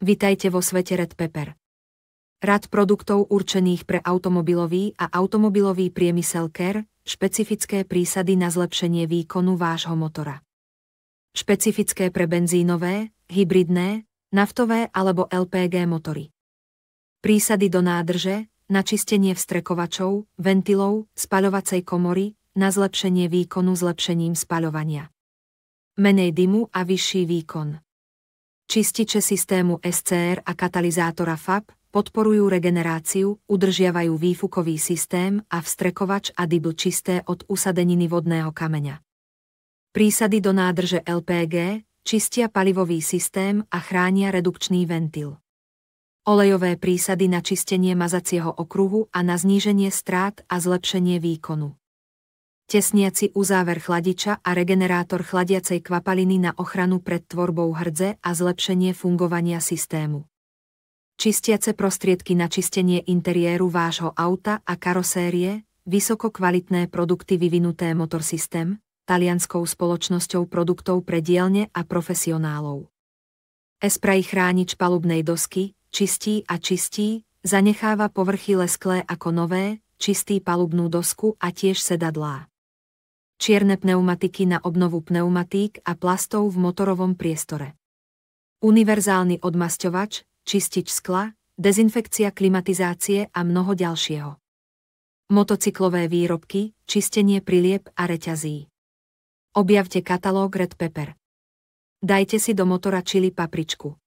Vitajte vo svete Red Pepper. Rad produktov určených pre automobilový a automobilový priemysel Care, špecifické prísady na zlepšenie výkonu vášho motora. Špecifické pre benzínové, hybridné, naftové alebo LPG motory. Prísady do nádrže, na čistenie vstrekovačov, ventilov, spaľovacej komory, na zlepšenie výkonu zlepšením spaľovania. Menej dymu a vyšší výkon. Čističe systému SCR a katalizátora FAB podporujú regeneráciu, udržiavajú výfukový systém a vstrekovač a dybl čisté od usadeniny vodného kameňa. Prísady do nádrže LPG čistia palivový systém a chránia redukčný ventil. Olejové prísady na čistenie mazacieho okruhu a na zníženie strát a zlepšenie výkonu. Tesniaci uzáver chladiča a regenerátor chladiacej kvapaliny na ochranu pred tvorbou hrdze a zlepšenie fungovania systému. Čistiace prostriedky na čistenie interiéru vášho auta a karosérie, vysoko kvalitné produkty vyvinuté Motorsystem, talianskou spoločnosťou produktov pre dielne a profesionálov. E-spray chránič palubnej dosky, čistí a čistí, zanecháva povrchy lesklé ako nové, čistí palubnú dosku a tiež sedadlá. Čierne pneumatiky na obnovu pneumatík a plastov v motorovom priestore. Univerzálny odmasťovač, čistič skla, dezinfekcia klimatizácie a mnoho ďalšieho. Motocyklové výrobky, čistenie prilieb a reťazí. Objavte katalóg Red Pepper. Dajte si do motora čili papričku.